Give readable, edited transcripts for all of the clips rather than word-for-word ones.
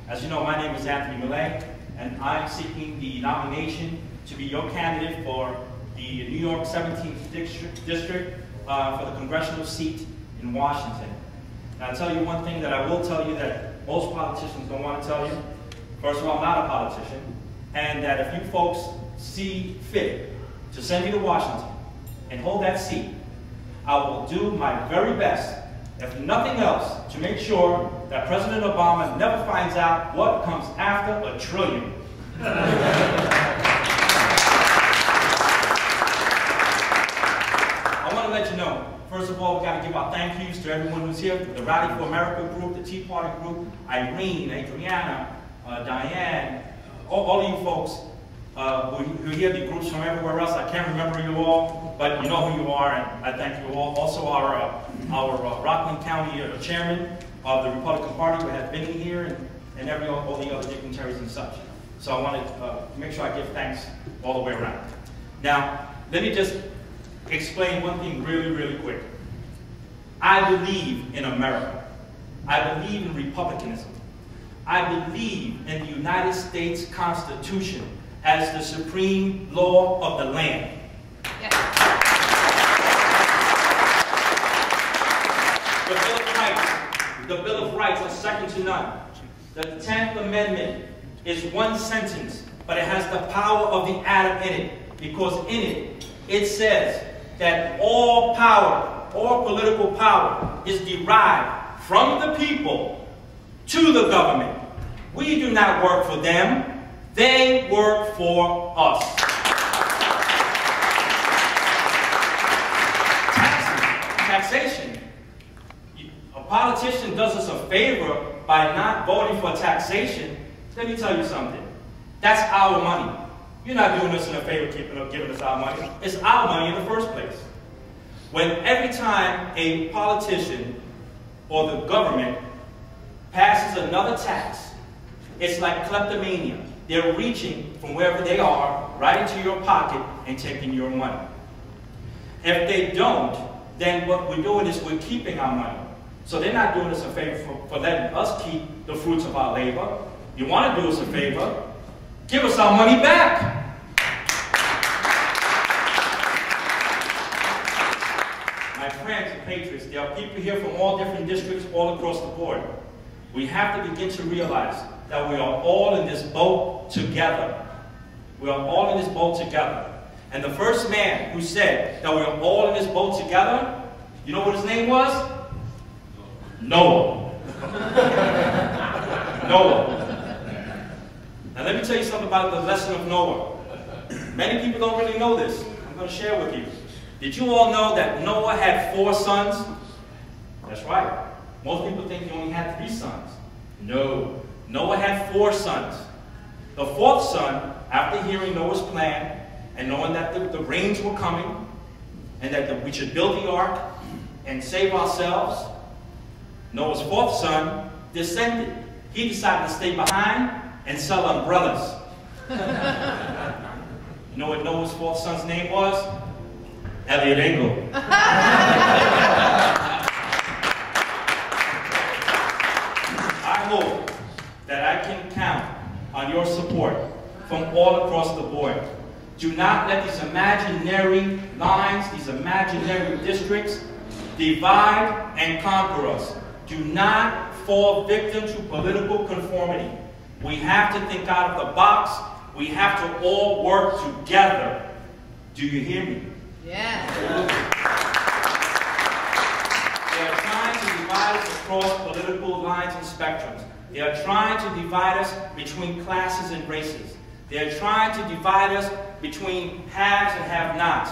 As you know, my name is Anthony Mele, and I'm seeking the nomination to be your candidate for the New York 17th District for the congressional seat in Washington. Now, I'll tell you one thing that I will tell you that most politicians don't want to tell you. First of all, I'm not a politician, and that if you folks see fit to send me to Washington and hold that seat, I will do my very best, if nothing else, to make sure that President Obama never finds out what comes after $1 trillion. I want to let you know, first of all, we've got to give our thank yous to everyone who's here, the Rally for America group, the Tea Party group, Irene, Adriana, Diane, all of you folks who hear the groups from everywhere else. I can't remember you all, but you know who you are, and I thank you all. Also our Rockland County chairman of the Republican Party who has been in here, and all the other dignitaries and such. So I wanted to make sure I give thanks all the way around. Now, let me just explain one thing really, really quick. I believe in America. I believe in republicanism. I believe in the United States Constitution as the supreme law of the land. Yeah. The Bill of Rights are second to none. The 10th Amendment is one sentence, but it has the power of the atom in it, because in it, it says that all power, all political power, is derived from the people to the government. We do not work for them. They work for us. Taxation. A politician does us a favor by not voting for taxation. Let me tell you something. That's our money. You're not doing us a favor giving us our money. It's our money in the first place. When every time a politician or the government passes another tax, it's like kleptomania. They're reaching from wherever they are right into your pocket and taking your money. If they don't, then what we're doing is we're keeping our money. So they're not doing us a favor for letting us keep the fruits of our labor. You want to do us a favor? Give us our money back. My friends and patriots, there are people here from all different districts all across the board. We have to begin to realize that we are all in this boat together. We are all in this boat together. And the first man who said that we are all in this boat together, you know what his name was? Noah. Noah. Now let me tell you something about the lesson of Noah. Many people don't really know this. I'm going to share with you. Did you all know that Noah had 4 sons? That's right. Most people think he only had 3 sons. No. Noah had 4 sons. The 4th son, after hearing Noah's plan and knowing that the rains were coming and that we should build the ark and save ourselves, Noah's 4th son descended. He decided to stay behind and sell umbrellas. You know what Noah's 4th son's name was? Elliot Engel. I hope that I can count on your support from all across the board. Do not let these imaginary lines, these imaginary districts, divide and conquer us. Do not fall victim to political conformity. We have to think out of the box. We have to all work together. Do you hear me? Yeah. They are trying to divide us across political lines and spectrums. They are trying to divide us between classes and races. They are trying to divide us between haves and have-nots.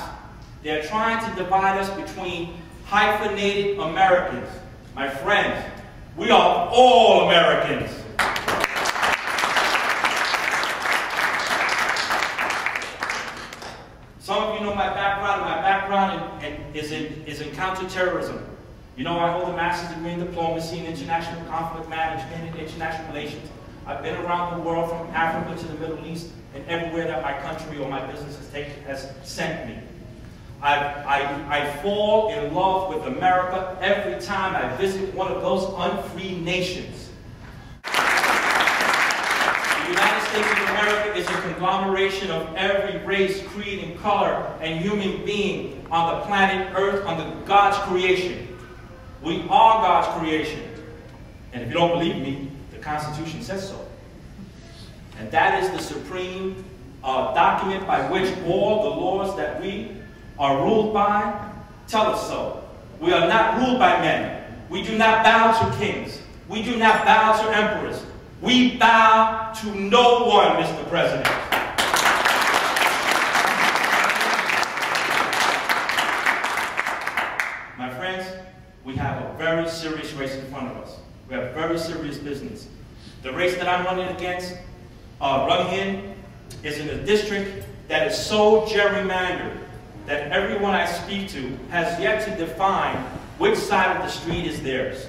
They are trying to divide us between hyphenated Americans. My friends, we are all Americans. Some of you know my background. My background is in counterterrorism. You know, I hold a master's degree in diplomacy in international conflict management and international relations. I've been around the world from Africa to the Middle East and everywhere that my country or my business has sent me. I fall in love with America every time I visit one of those unfree nations. States of America is a conglomeration of every race, creed, and color and human being on the planet Earth, under God's creation. We are God's creation. And if you don't believe me, the Constitution says so. And that is the supreme document by which all the laws that we are ruled by tell us so. We are not ruled by men. We do not bow to kings. We do not bow to emperors. We bow to no one, Mr. President. My friends, we have a very serious race in front of us. We have very serious business. The race that I'm running in is in a district that is so gerrymandered that everyone I speak to has yet to define which side of the street is theirs.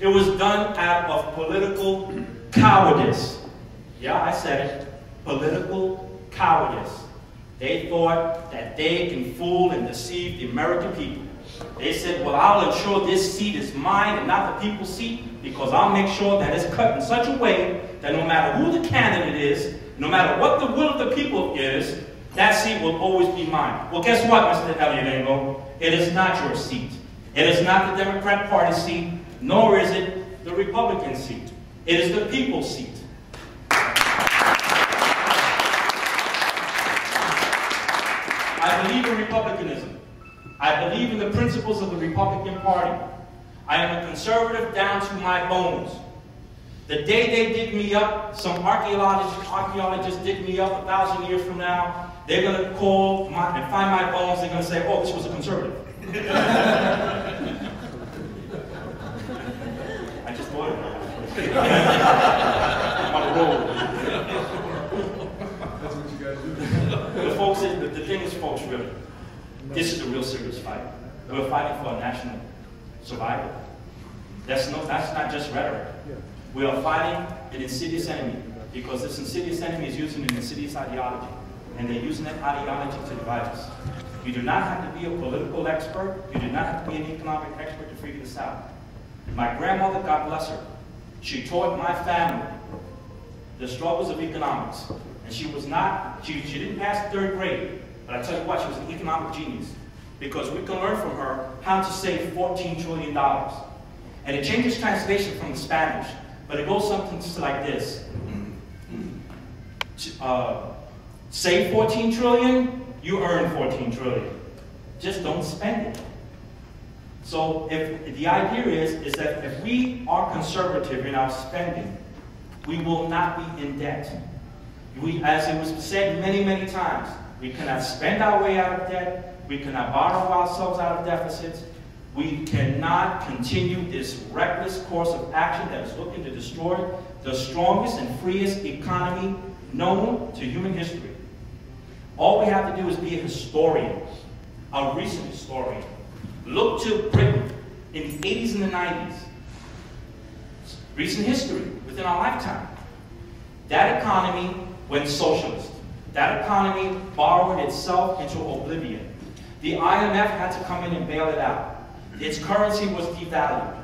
It was done out of political cowardice. Yeah, I said it. Political cowardice. They thought that they can fool and deceive the American people. They said, well, I'll ensure this seat is mine and not the people's seat, because I'll make sure that it's cut in such a way that no matter who the candidate is, no matter what the will of the people is, that seat will always be mine. Well, guess what, Mr. Elliott? It is not your seat. It is not the Democrat Party seat, nor is it the Republican seat. It is the people's seat. I believe in republicanism. I believe in the principles of the Republican Party. I am a conservative down to my bones. The day they dig me up, some archaeologists dig me up 1,000 years from now, they're going to call and find my bones. They're going to say, oh, this was a conservative. I just thought of it. I'm on the road. That's what you guys do. The folks, the thing is, folks, really, this is a real serious fight. We're fighting for a national survival. That's not just rhetoric. We are fighting an insidious enemy, because this insidious enemy is using an insidious ideology, and they're using that ideology to divide us. You do not have to be a political expert. You do not have to be an economic expert to figure this out. My grandmother, God bless her, she taught my family the struggles of economics. And she didn't pass the 3rd grade, but I tell you what, she was an economic genius, because we can learn from her how to save $14 trillion. And it changes translation from the Spanish, but it goes something just like this. Save 14 trillion, you earn 14 trillion. Just don't spend it. So if the idea is that if we are conservative in our spending, we will not be in debt. As it was said many, many times, we cannot spend our way out of debt. We cannot borrow ourselves out of deficits. We cannot continue this reckless course of action that is looking to destroy the strongest and freest economy known to human history. All we have to do is be a historian, a recent historian. Look to Britain in the 80s and the 90s. Recent history within our lifetime. That economy went socialist. That economy borrowed itself into oblivion. The IMF had to come in and bail it out. Its currency was devalued.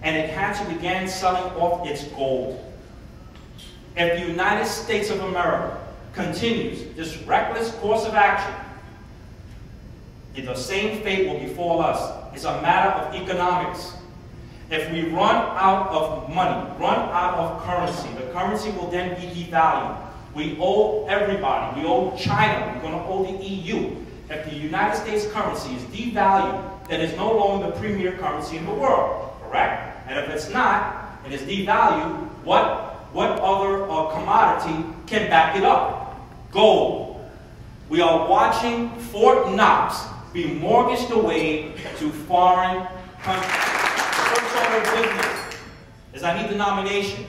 And it had to begin selling off its gold. If the United States of America continues this reckless course of action, the same fate will befall us. It's a matter of economics. If we run out of money, run out of currency, the currency will then be devalued. We owe everybody. We owe China. We're going to owe the EU. If the United States currency is devalued, then it's no longer the premier currency in the world, correct? And if it's not, and it's devalued, what other commodity can back it up? Gold. We are watching Fort Knox be mortgaged away to foreign countries. The first order of business is I need the nomination.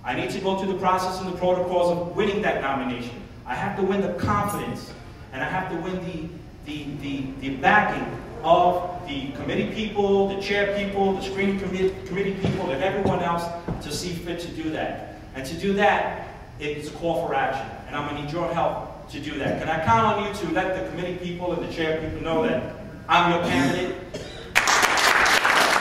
I need to go through the process and the protocols of winning that nomination. I have to win the confidence, and I have to win the backing of the committee people, the chair people, the screening committee people, and everyone else to see fit to do that. And to do that, it's a call for action, and I'm going to need your help to do that. Can I count on you to let the committee people and the chair people know that I'm your candidate?